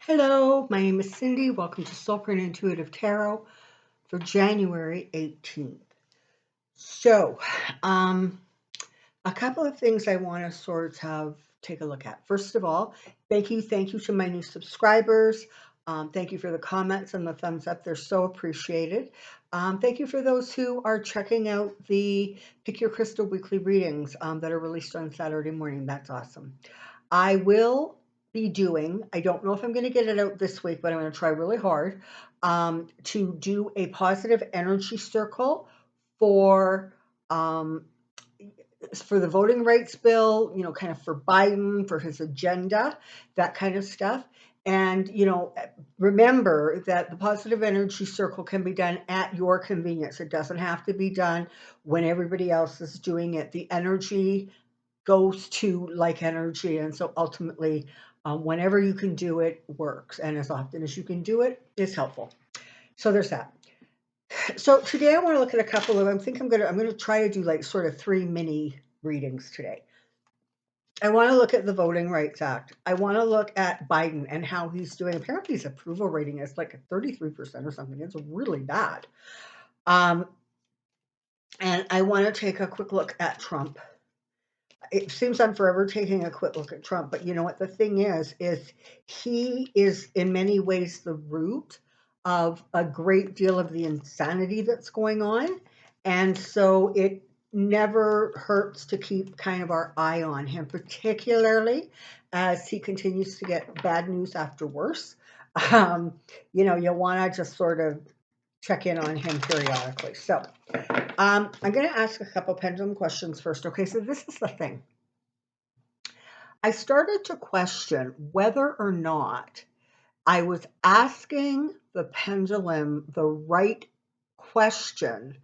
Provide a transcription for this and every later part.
Hello, my name is Cindy. Welcome to Soulprint Intuitive Tarot for January 18th. So, a couple of things I want to sort of take a look at. First of all, thank you to my new subscribers. Thank you for the comments and the thumbs up. They're so appreciated. Thank you for those who are checking out the Pick Your Crystal weekly readings that are released on Saturday morning. That's awesome. I will be doing, I don't know if I'm going to get it out this week, but I'm going to try really hard to do a positive energy circle for um, the voting rights bill, kind of for Biden, for his agenda, that kind of stuff. And, remember that the positive energy circle can be done at your convenience. It doesn't have to be done when everybody else is doing it. The energy goes to like energy. And so ultimately, whenever you can do it, works. And as often as you can do it is helpful. So there's that. So today I want to look at a couple of, I'm going to try to do like sort of 3 mini readings today. I want to look at the Voting Rights Act. I want to look at Biden and how he's doing. Apparently his approval rating is like a 33% or something. It's really bad. And I want to take a quick look at Trump. It seems I'm forever taking a quick look at Trump, but you know what the thing is he is in many ways the root of a great deal of the insanity that's going on. And so it never hurts to keep kind of our eye on him, particularly as he continues to get bad news after worse. You want to just sort of check in on him periodically. So I'm going to ask a couple pendulum questions first. Okay, so this is the thing. I started to question whether or not I was asking the pendulum the right question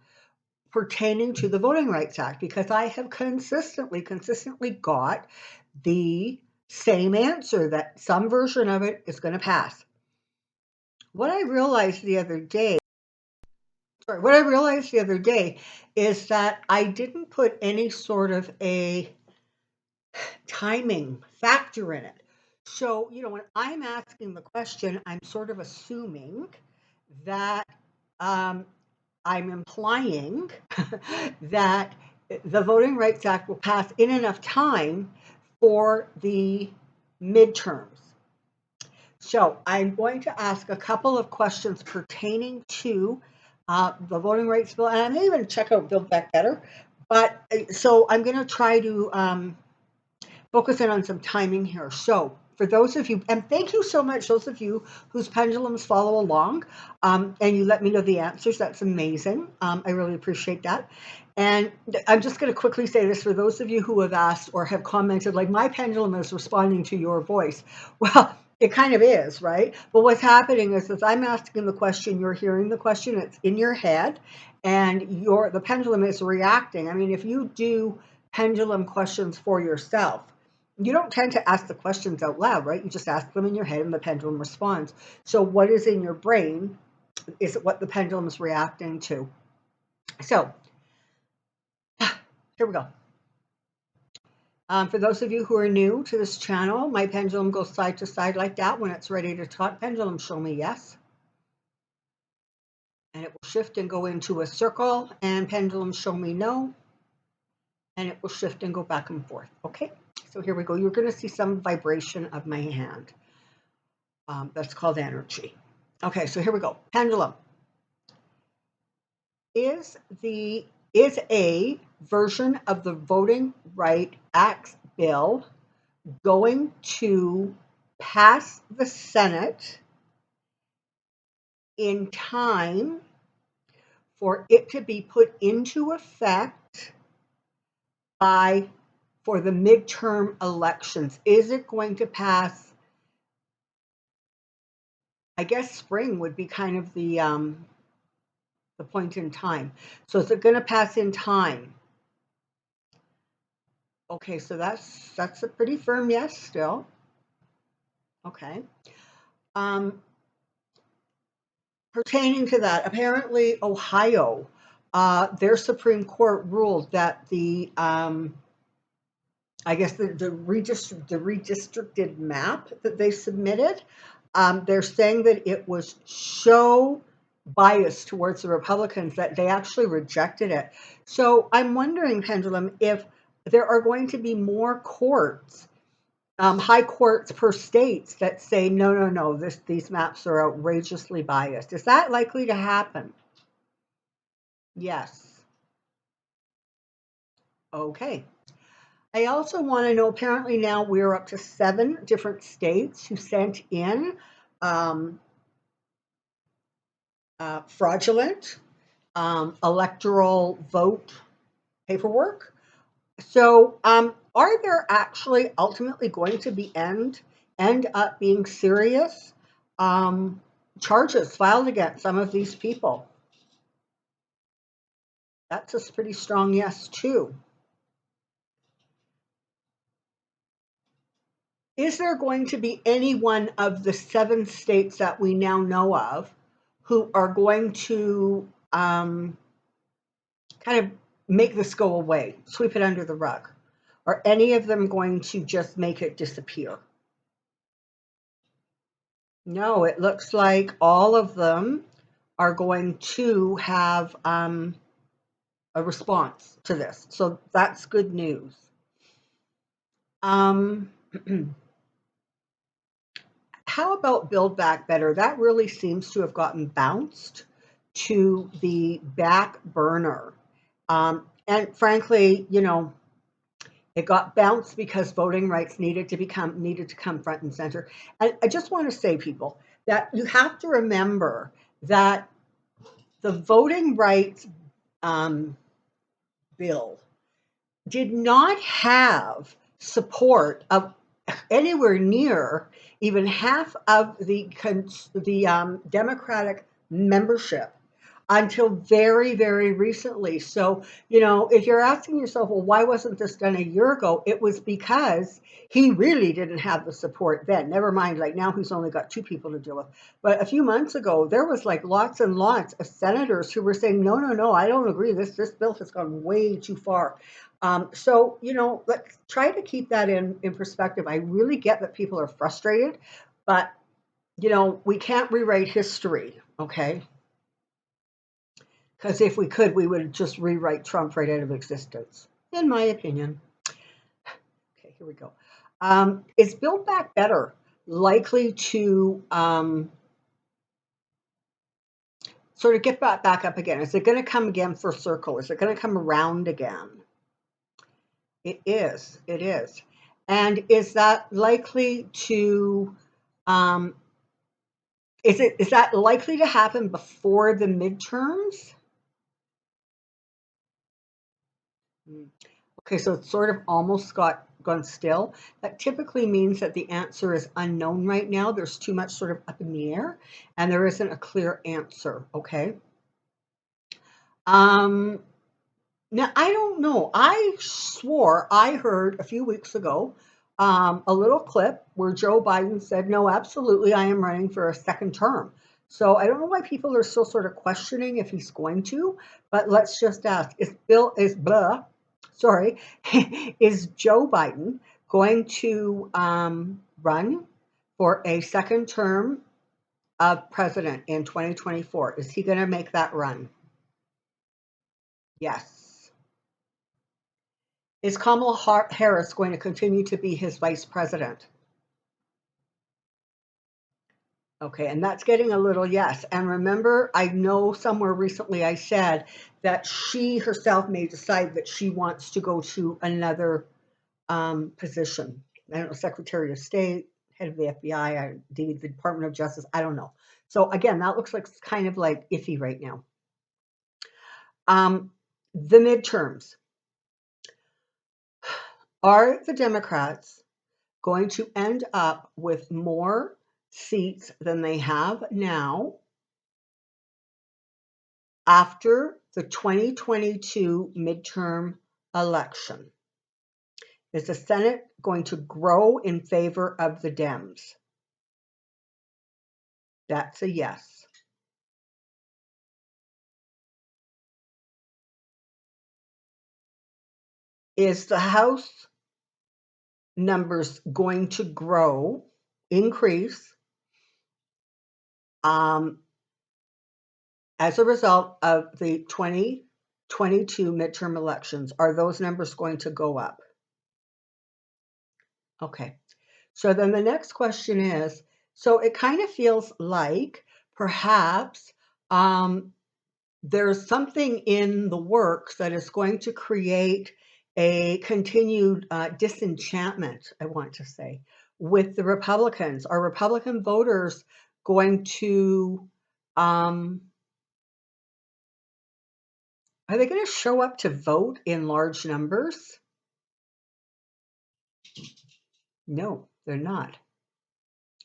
pertaining to the Voting Rights Act, because I have consistently got the same answer that some version of it is going to pass. What I realized the other day is that I didn't put any sort of a timing factor in it. So, when I'm asking the question, I'm sort of assuming that I'm implying that the Voting Rights Act will pass in enough time for the midterms. So I'm going to ask a couple of questions pertaining to the voting rights bill, and I may even check out Build Back Better. But so I'm going to try to focus in on some timing here. So for those of you, and thank you so much, those of you whose pendulums follow along, and you let me know the answers, that's amazing. I really appreciate that. And I'm just going to quickly say this for those of you who have asked or have commented, like, my pendulum is responding to your voice. Well, it kind of is, right? But what's happening is as I'm asking the question, you're hearing the question, it's in your head, and the pendulum is reacting. I mean, if you do pendulum questions for yourself, you don't tend to ask the questions out loud, right? You just ask them in your head and the pendulum responds. So what is in your brain is what the pendulum is reacting to. So here we go. For those of you who are new to this channel, my pendulum goes side to side like that. When it's ready to talk, pendulum show me yes. And it will shift and go into a circle, and pendulum show me no. And it will shift and go back and forth. Okay, so here we go. You're going to see some vibration of my hand. That's called energy. Okay, so here we go. Pendulum. Is a version of the Voting Rights Act bill going to pass the Senate in time for it to be put into effect for the midterm elections? Is it going to pass? I guess spring would be kind of the point in time. So is it going to pass in time? Okay, so that's a pretty firm yes still. Okay. Pertaining to that, apparently Ohio, their Supreme Court ruled that the redistricted map that they submitted They're saying that it was so biased towards the Republicans that they actually rejected it. So I'm wondering, Pendulum, if there are going to be more courts, high courts per states that say no, no, no, these maps are outrageously biased. Is that likely to happen? Yes. Okay. I also want to know, apparently now we're up to 7 different states who sent in um, fraudulent electoral vote paperwork. So, are there actually ultimately going to be end up being serious um, charges filed against some of these people? That's a pretty strong yes, too. Is there going to be any one of the 7 states that we now know of who are going to kind of make this go away, sweep it under the rug? Are any of them going to just make it disappear? No, it looks like all of them are going to have a response to this. So that's good news. Um, how about Build Back Better? That really seems to have gotten bounced to the back burner. And frankly, it got bounced because voting rights needed to come front and center. And I just want to say, people, that you have to remember that the voting rights um, bill did not have support of anywhere near even half of the Democratic membership until very, very recently. So, if you're asking yourself, well, why wasn't this done a year ago? It was because he really didn't have the support then. Never mind, like now he's only got 2 people to deal with. But a few months ago, there was like lots and lots of senators who were saying, no, no, no, I don't agree. This bill has gone way too far. So, let's try to keep that in perspective. I really get that people are frustrated, but, we can't rewrite history, okay? Because if we could, we would just rewrite Trump right out of existence, in my opinion. Okay, here we go. Is Build Back Better likely to sort of get back up again? Is it going to come again for circle? Is it going to come around again? It is. It is. And is that likely to um, is that likely to happen before the midterms? Hmm. Okay, so it's sort of almost gone still. That typically means that the answer is unknown right now. There's too much sort of up in the air, and there isn't a clear answer. Okay. Um, Now, I don't know. I swore I heard a few weeks ago a little clip where Joe Biden said, no, absolutely, I am running for a second term. So I don't know why people are still sort of questioning if he's going to, but let's just ask, is Joe Biden going to run for a second term of president in 2024? Is he going to make that run? Yes. Is Kamala Harris going to continue to be his vice president? Okay, and that's getting a little yes. And remember, I know somewhere recently I said that she herself may decide that she wants to go to another position. I don't know, Secretary of State, head of the FBI, the Department of Justice. I don't know. So again, that looks like it's kind of like iffy right now. The midterms. Are the Democrats going to end up with more seats than they have now after the 2022 midterm election? Is the Senate going to grow in favor of the Dems? That's a yes. Is the House numbers going to increase, as a result of the 2022 midterm elections, are those numbers going to go up? Okay. So then the next question is, so it kind of feels like perhaps there's something in the works that is going to create a continued disenchantment, I want to say, with the Republicans. Are Republican voters going to, are they going to show up to vote in large numbers? No, they're not.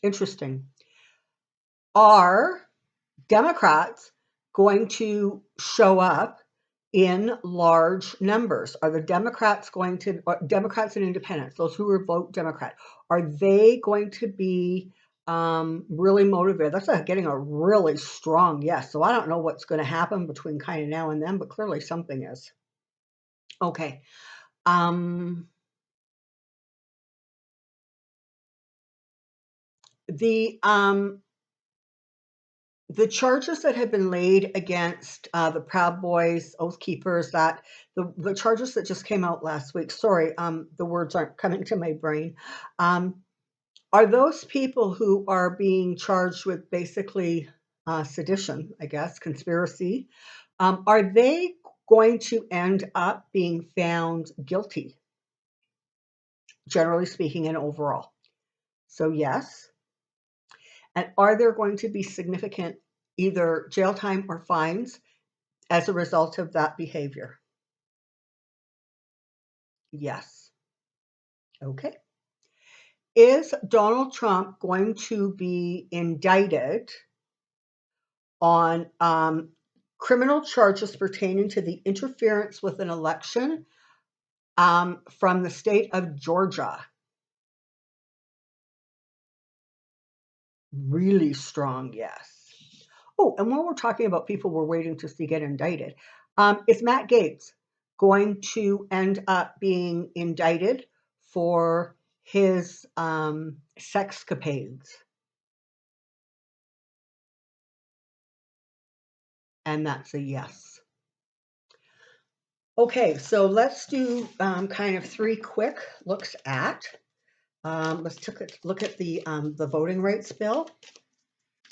Interesting. Are Democrats going to show up in large numbers? Are the Democrats going to, Democrats and independents, those who will vote Democrat, are they going to be really motivated? That's getting a really strong yes. So I don't know what's going to happen between kind of now and then, but clearly something is. Okay. The the charges that have been laid against the Proud Boys, Oath Keepers, that the charges that just came out last week. Sorry, the words aren't coming to my brain. Are those people who are being charged with basically sedition, I guess, conspiracy? Are they going to end up being found guilty, generally speaking, and overall? So yes. And are there going to be significant either jail time or fines as a result of that behavior? Yes. Okay. Is Donald Trump going to be indicted on criminal charges pertaining to the interference with an election from the state of Georgia? Really strong yes. Oh, and while we're talking about people we're waiting to see get indicted, is Matt Gaetz going to end up being indicted for his sexcapades? And that's a yes. Okay, so let's do kind of three quick looks at. Let's look at the voting rights bill.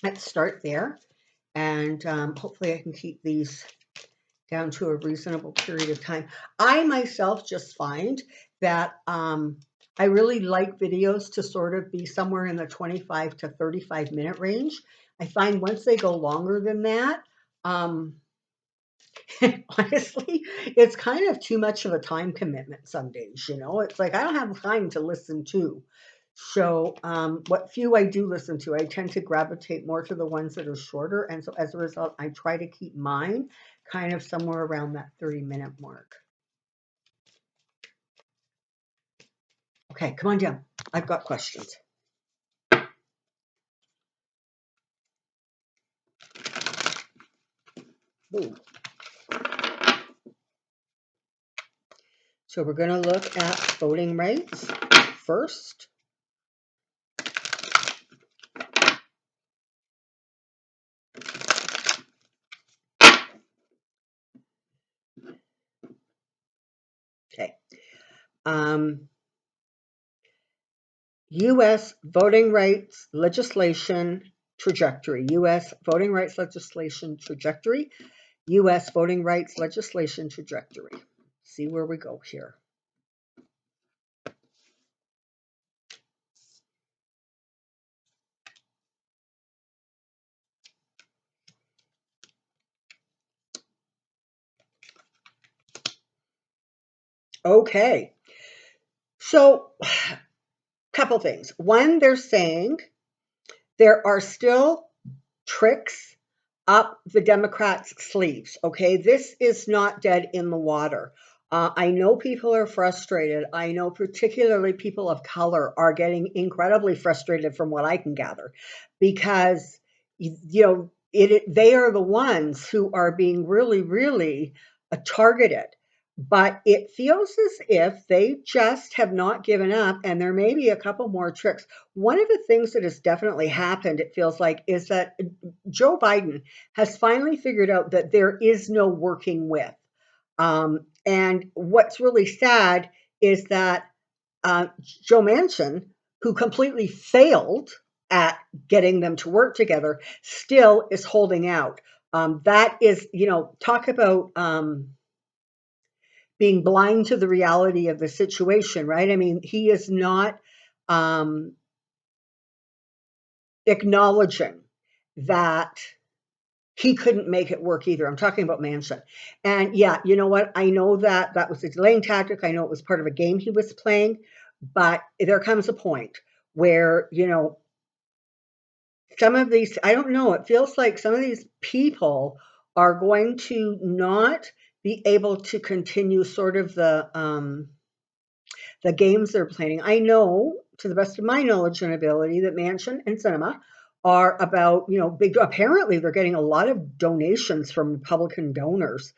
Let's start there, and hopefully I can keep these down to a reasonable period of time. I myself just find that I really like videos to sort of be somewhere in the 25 to 35 minute range. I find once they go longer than that, honestly, it's kind of too much of a time commitment some days, you know? It's like I don't have time to listen to. So what few I do listen to, I tend to gravitate more to the ones that are shorter. And so as a result, I try to keep mine kind of somewhere around that 30-minute mark. Okay, come on down. I've got questions. Ooh. So we're going to look at voting rights first. Okay. U.S. voting rights legislation trajectory. U.S. voting rights legislation trajectory. U.S. voting rights legislation trajectory. See where we go here. Okay. So, couple things. One, they're saying there are still tricks up the Democrats' sleeves. Okay, this is not dead in the water. I know people are frustrated. I know particularly people of color are getting incredibly frustrated from what I can gather because, you know, they are the ones who are being really, really targeted but it feels as if they just have not given up, and there may be a couple more tricks. One of the things that has definitely happened, it feels like, is that Joe Biden has finally figured out that there is no working with. And what's really sad is that Joe Manchin, who completely failed at getting them to work together, still is holding out. That is, talk about being blind to the reality of the situation, right? I mean, he is not um, acknowledging that he couldn't make it work either. I'm talking about Manchin. And yeah, you know what? I know that that was a delaying tactic. I know it was part of a game he was playing, but there comes a point where, some of these, I don't know, it feels like some of these people are going to not be able to continue sort of the games they're playing. I know, to the best of my knowledge and ability, that Mansion and Cinema are about, big. Apparently, they're getting a lot of donations from Republican donors.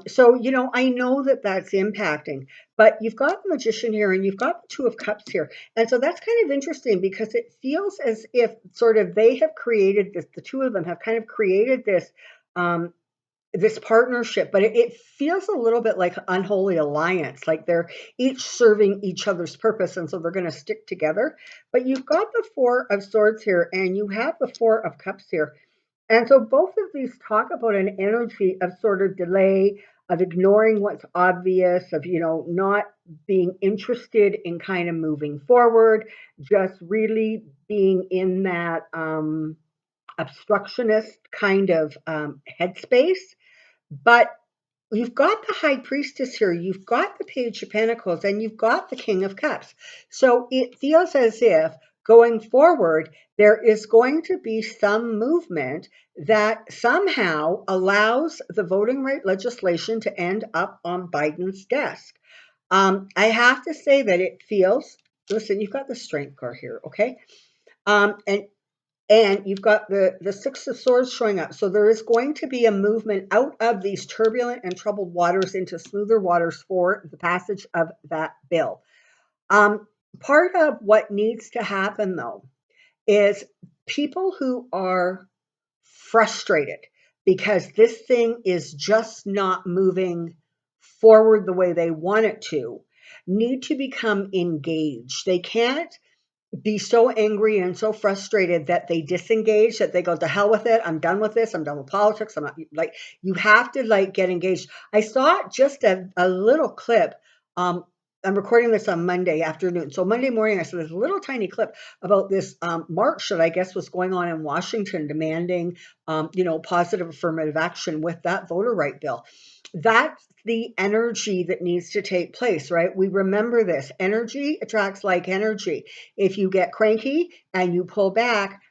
So, I know that that's impacting, but you've got the Magician here and you've got the Two of Cups here. And so that's kind of interesting because it feels as if sort of they have created this, the two of them have kind of created um, this partnership, but it feels a little bit like unholy alliance, like they're each serving each other's purpose, and so they're going to stick together. But you've got the Four of Swords here, and you have the Four of Cups here, and so both of these talk about an energy of sort of delay, of ignoring what's obvious, of not being interested in kind of moving forward, just really being in that obstructionist kind of headspace. But you've got the High Priestess here, you've got the Page of Pentacles, and you've got the King of Cups. So it feels as if going forward, there is going to be some movement that somehow allows the voting right legislation to end up on Biden's desk. I have to say that it feels, listen, you've got the Strength card here, okay? And you've got the Six of Swords showing up. So there is going to be a movement out of these turbulent and troubled waters into smoother waters for the passage of that bill. Part of what needs to happen, though, is people who are frustrated because this thing is just not moving forward the way they want it to need to become engaged. They can't be so angry and so frustrated that they disengage, that they go, to hell with it, I'm done with this, I'm done with politics, I'm not, like, you have to get engaged. I saw just a little clip. I'm recording this on Monday afternoon, so Monday morning I saw this little tiny clip about this march that I guess was going on in Washington demanding positive affirmative action with that voter right bill. That's the energy that needs to take place, right? We remember this. Energy attracts like energy. If you get cranky and you pull back,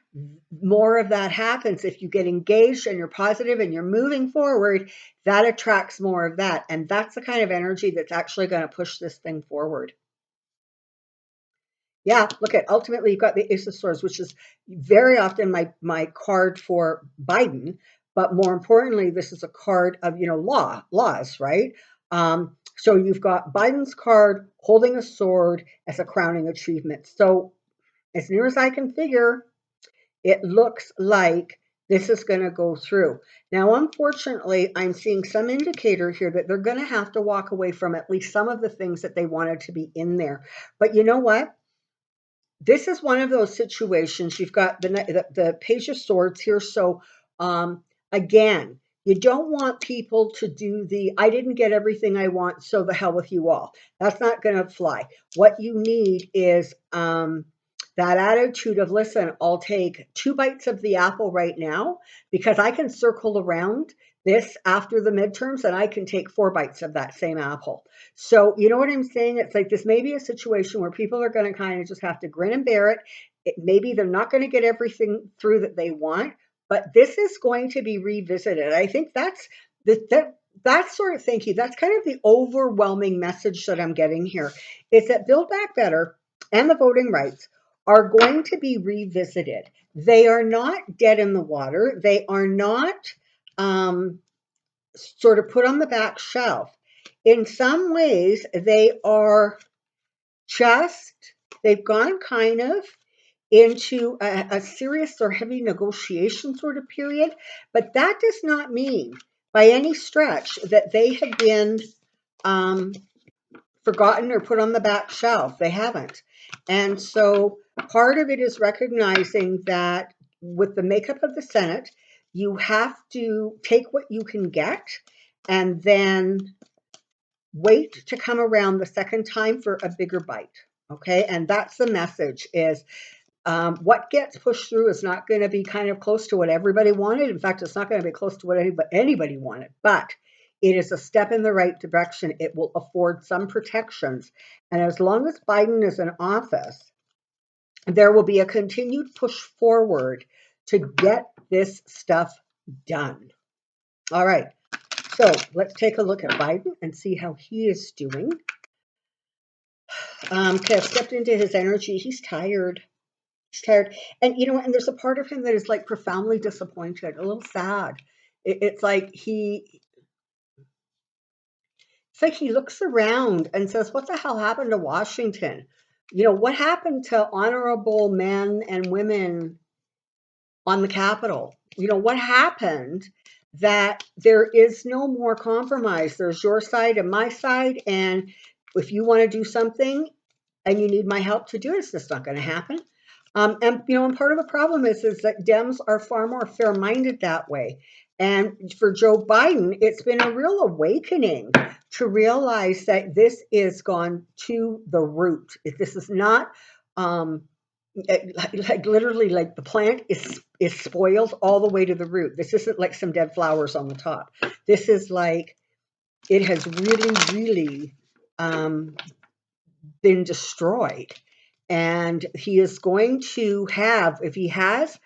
more of that happens. If you get engaged and you're positive and you're moving forward, that attracts more of that. And that's the kind of energy that's actually going to push this thing forward. Yeah, look at, ultimately you've got the Ace of Swords, which is very often my card for Biden, but more importantly, this is a card of laws, right? So you've got Biden's card holding a sword as a crowning achievement. So as near as I can figure, it looks like this is going to go through. Now, unfortunately, I'm seeing some indicator here that they're going to have to walk away from at least some of the things that they wanted to be in there. But you know what? This is one of those situations. You've got the Page of Swords here. So again, you don't want people to do the I didn't get everything I want, so the hell with you all. That's not going to fly. What you need is that attitude of, listen, I'll take 2 bites of the apple right now because I can circle around this after the midterms and I can take 4 bites of that same apple. So, you know what I'm saying? It's like this may be a situation where people are going to kind of just have to grin and bear it. Maybe they're not going to get everything through that they want, but this is going to be revisited. I think that's sort of, thank you. That's kind of the overwhelming message that I'm getting here is that Build Back Better and the voting rights are going to be revisited. They are not dead in the water. They are not sort of put on the back shelf. in some ways, they are just, they've gone kind of into a serious or heavy negotiation sort of period. But that does not mean by any stretch that they have been forgotten or put on the back shelf. They haven't. And so part of it is recognizing that with the makeup of the Senate, you have to take what you can get and then wait to come around the second time for a bigger bite. Okay. And that's the message is what gets pushed through is not going to be kind of close to what everybody wanted. In fact, it's not going to be close to what anybody wanted, but it is a step in the right direction. It will afford some protections. And as long as Biden is in office, there will be a continued push forward to get this stuff done. All right. So let's take a look at Biden and see how he is doing. Okay, I've stepped into his energy. He's tired. He's tired. And, and there's a part of him that is like profoundly disappointed, a little sad. It's like he looks around and says, what the hell happened to Washington? What happened to honorable men and women on the Capitol? What happened that there is no more compromise? There's your side and my side. And if you want to do something and you need my help to do it, it's just not going to happen. And part of the problem is that Dems are far more fair-minded that way. And for Joe Biden, it's been a real awakening to realize that this is gone to the root. This is not like literally like the plant is spoiled all the way to the root. This isn't like some dead flowers on the top. This is like it has really, really been destroyed. And he is going to have, if he has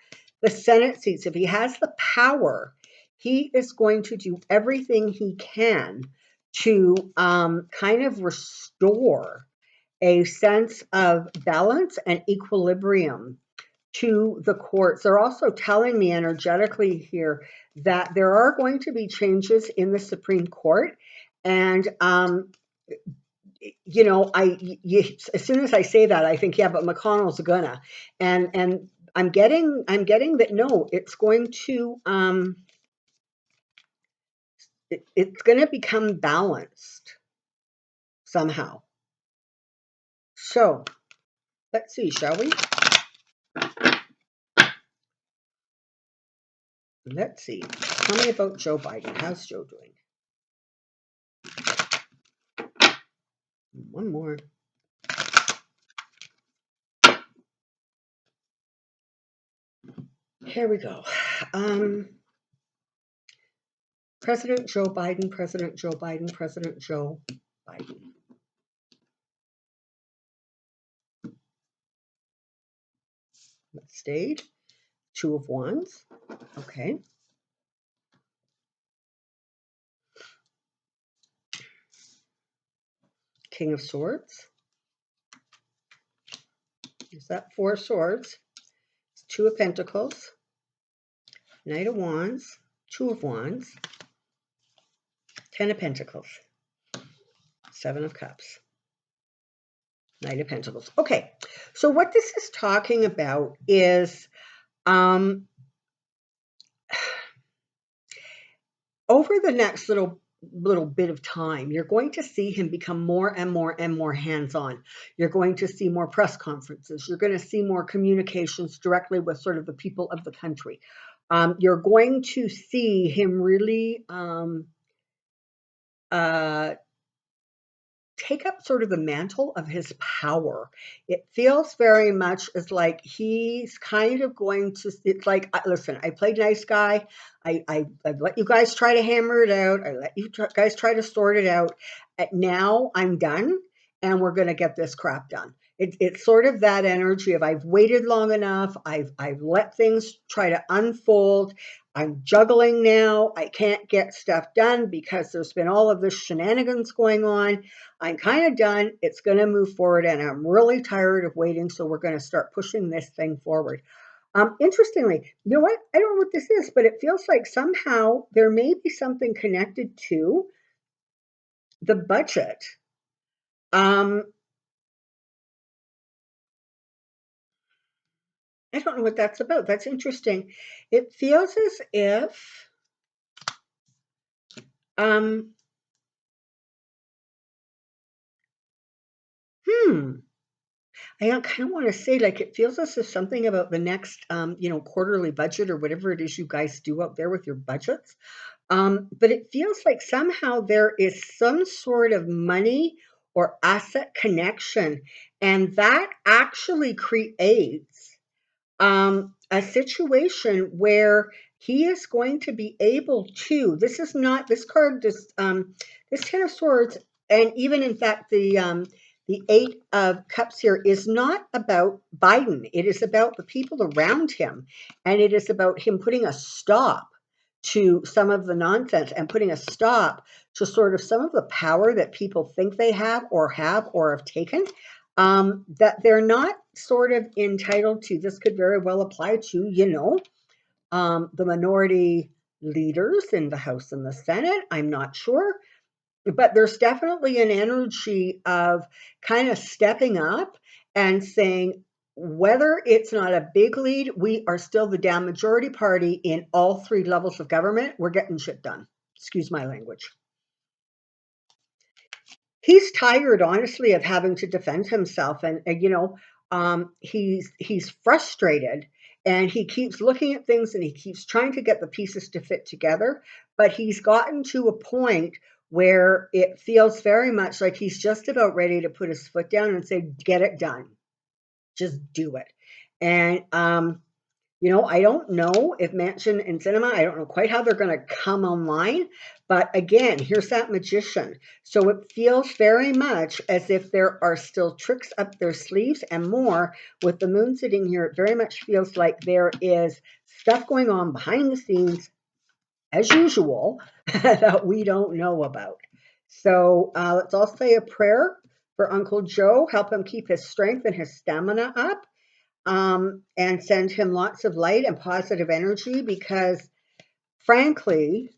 the Senate seats, if he has the power, he is going to do everything he can to kind of restore a sense of balance and equilibrium to the courts. They're also telling me energetically here that there are going to be changes in the Supreme Court. And as soon as I say that, I think, yeah, but McConnell's gonna, and I'm getting that no, it's going to it's going to become balanced somehow. So let's see, shall we? Let's see. Tell me about Joe Biden. How's Joe doing? One more. Here we go. President Joe Biden, President Joe Biden, President Joe Biden. Let's stayed. Two of Wands. Okay. King of Swords. Is that Four of Swords? Two of Pentacles. Knight of Wands. Two of Wands. 10 of Pentacles. 7 of Cups. Knight of Pentacles. Okay, so what this is talking about is over the next little bit of time, you're going to see him become more and more and more hands-on. You're going to see more press conferences. You're going to see more communications directly with sort of the people of the country. You're going to see him really take up sort of the mantle of his power. It feels very much as like he's kind of going to, it's like, listen, I played nice guy. I let you guys try to hammer it out. I let you guys try to sort it out. Now I'm done and we're going to get this crap done. It's sort of that energy of I've waited long enough. I've let things try to unfold. I'm juggling now. I can't get stuff done because there's been all of this shenanigans going on. I'm kind of done. It's going to move forward and I'm really tired of waiting. So we're going to start pushing this thing forward. Interestingly, you know what? I don't know what this is, but it feels like somehow there may be something connected to the budget. I don't know what that's about. That's interesting. It feels as if, um, hmm, I kind of want to say, like, it feels as if something about the next, quarterly budget or whatever it is you guys do out there with your budgets. But it feels like somehow there is some sort of money or asset connection, and that actually creates a situation where he is going to be able to. This is not this card. This Ten of Swords, and even in fact the Eight of Cups here is not about Biden. It is about the people around him, and it is about him putting a stop to some of the nonsense and putting a stop to sort of some of the power that people think they have or have taken, that they're not sort of entitled to. This could very well apply to, the minority leaders in the House and the Senate. I'm not sure. But there's definitely an energy of kind of stepping up and saying, whether it's not a big lead, we are still the damn majority party in all three levels of government. We're getting shit done. Excuse my language. He's tired, honestly, of having to defend himself, and he's frustrated, and he keeps looking at things, and he keeps trying to get the pieces to fit together, but he's gotten to a point where it feels very much like he's just about ready to put his foot down and say, get it done, just do it. And I don't know if Mansion and Cinema, I don't know quite how they're going to come online. But again, here's that magician. So it feels very much as if there are still tricks up their sleeves and more. With the moon sitting here, it very much feels like there is stuff going on behind the scenes, as usual, that we don't know about. So let's all say a prayer for Uncle Joe. Help him keep his strength and his stamina up, and send him lots of light and positive energy, because frankly,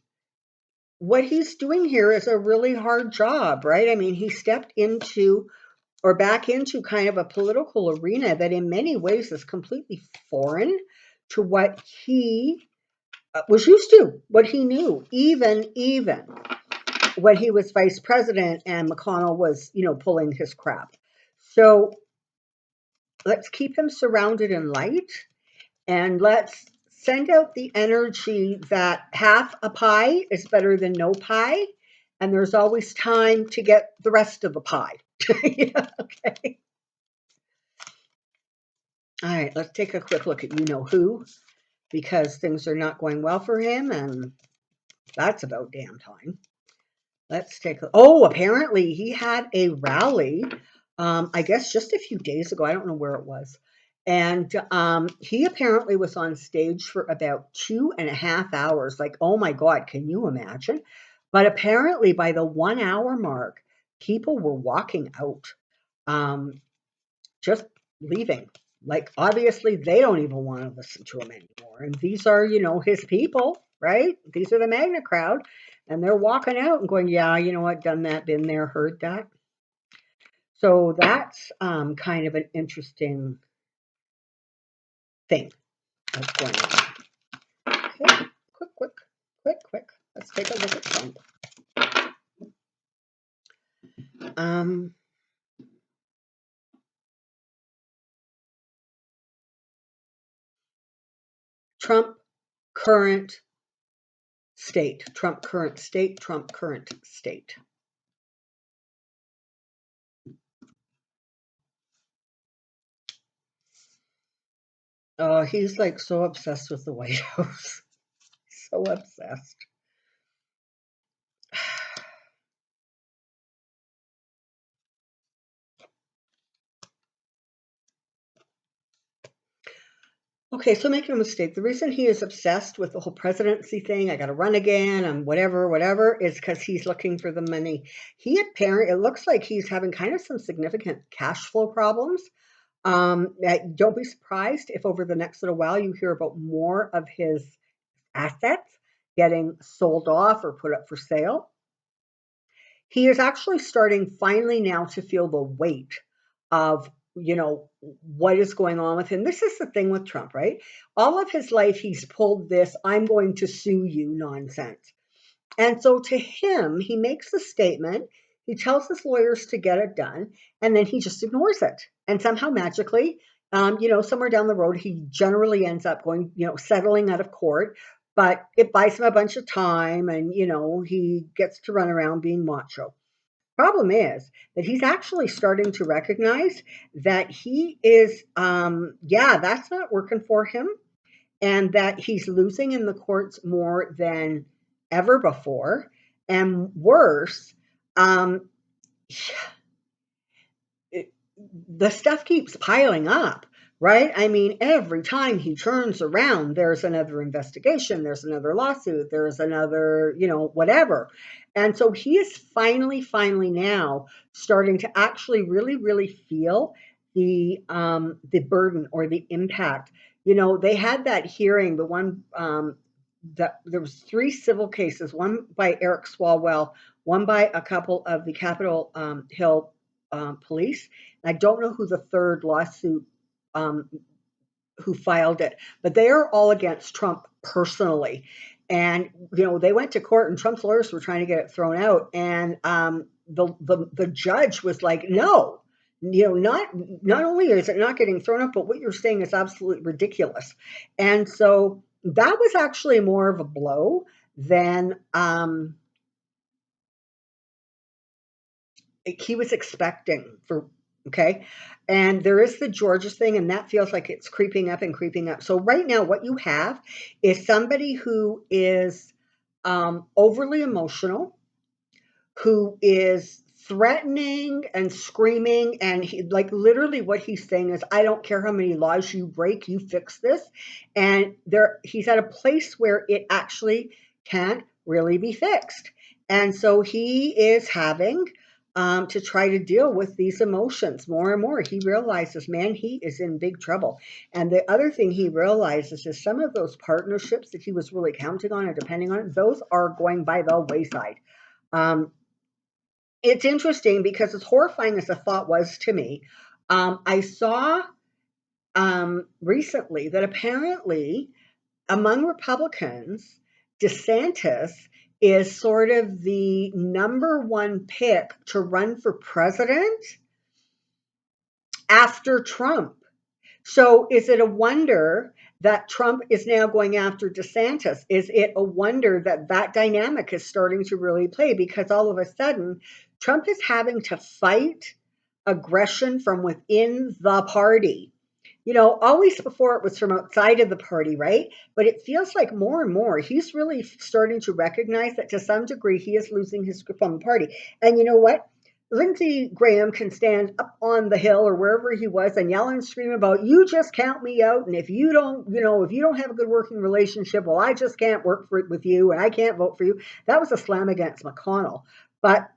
what he's doing here is a really hard job, right? I mean, he stepped into or back into kind of a political arena that in many ways is completely foreign to what he was used to, what he knew, even when he was vice president and McConnell was, pulling his crap. So let's keep him surrounded in light. And let's send out the energy that half a pie is better than no pie. And there's always time to get the rest of the pie. Yeah, okay. All right, let's take a quick look at who, because things are not going well for him, and that's about damn time. Let's take a. Oh, apparently he had a rally, I guess just a few days ago. I don't know where it was. And he apparently was on stage for about 2.5 hours. Like, oh my God, can you imagine? But apparently by the 1 hour mark, people were walking out, um, just leaving. Like, obviously, they don't even want to listen to him anymore. And these are, his people, right? These are the Magna crowd. And they're walking out and going, yeah, you know what, done that, been there, heard that. So that's kind of an interesting thing that's going on. Okay, quick. Let's take a look at Trump. Um, Trump current state. Trump current state. Trump current state. Oh, he's like so obsessed with the White House. So obsessed. Okay, so make no mistake, the reason he is obsessed with the whole presidency thing, I got to run again, and whatever, is because he's looking for the money. It looks like he's having kind of some significant cash flow problems. Don't be surprised if over the next little while you hear about more of his assets getting sold off or put up for sale. he is actually starting finally now to feel the weight of, what is going on with him. This is the thing with Trump, right? All of his life, he's pulled this "I'm going to sue you" nonsense. And so to him, he makes the statement, he tells his lawyers to get it done, and then he just ignores it. And somehow magically, somewhere down the road, he generally ends up going, settling out of court, but it buys him a bunch of time and, he gets to run around being macho. Problem is that he's actually starting to recognize that he is, yeah, that's not working for him, and that he's losing in the courts more than ever before. And worse, um, the stuff keeps piling up, right? I mean, every time he turns around, there's another investigation, there's another lawsuit, there's another, whatever. And so he is finally now starting to actually really, really feel the burden or the impact. They had that hearing, the one that there was three civil cases, one by Eric Swalwell, one by a couple of the Capitol Hill police. I don't know who the third lawsuit um, who filed it, but they are all against Trump personally. And they went to court, and Trump's lawyers were trying to get it thrown out, and the judge was like, "No, not only is it not getting thrown out, but what you're saying is absolutely ridiculous." And so that was actually more of a blow than he was expecting for. Okay. And there is the Georgia thing, and that feels like it's creeping up and creeping up. So right now what you have is somebody who is overly emotional, who is threatening and screaming, and he, like, literally what he's saying is, "I don't care how many laws you break, you fix this." And there he's at a place where it actually can't really be fixed. And so he is having to try to deal with these emotions more and more. He realizes, man, he is in big trouble. And the other thing he realizes is some of those partnerships that he was really counting on and depending on, those are going by the wayside. Um, it's interesting because, as horrifying as the thought was to me, I saw recently that apparently among Republicans, DeSantis is sort of the number one pick to run for president after Trump. So is it a wonder that Trump is now going after DeSantis? Is it a wonder that that dynamic is starting to really play? Because all of a sudden, Trump is having to fight aggression from within the party. Always before it was from outside of the party, right? But it feels like more and more he's really starting to recognize that to some degree he is losing his grip on the party. And you know what? Lindsey Graham can stand up on the hill or wherever he was and yell and scream about, "You just count me out, and if you don't, if you don't have a good working relationship, well, I just can't work with you, and I can't vote for you." That was a slam against McConnell. But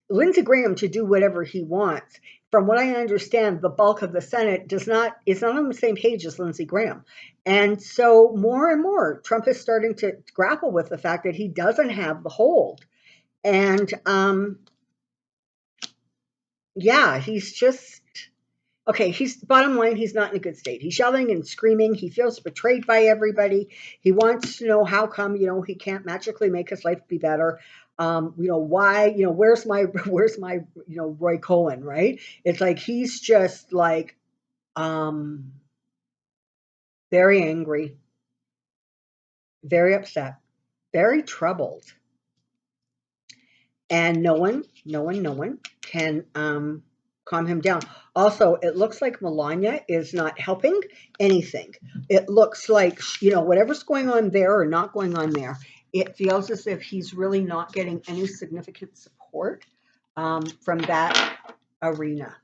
Lindsey Graham to do whatever he wants. From what I understand, the bulk of the Senate is not on the same page as Lindsey Graham. And so more and more, Trump is starting to grapple with the fact that he doesn't have the hold. And yeah, he's just okay. He's bottom line, he's not in a good state. He's yelling and screaming. He feels betrayed by everybody. He wants to know how come, he can't magically make his life be better. Why, where's my, Roy Cohen, right? It's like he's just like um very angry, very upset, very troubled. And no one can calm him down. Also, it looks like Melania is not helping anything. It looks like, whatever's going on there or not going on there, it feels as if he's really not getting any significant support from that arena.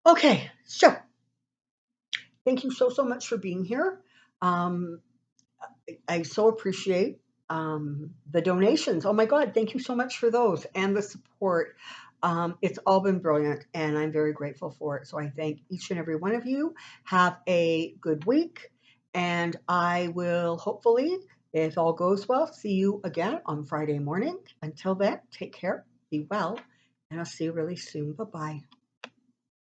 Okay, so thank you so much for being here. Um, I so appreciate the donations. Oh my God, thank you so much for those and the support. It's all been brilliant, and I'm very grateful for it. So I thank each and every one of you. Have a good week, and I will hopefully, If all goes well, see you again on Friday morning. Until then, take care, be well, and I'll see you really soon. Bye-bye.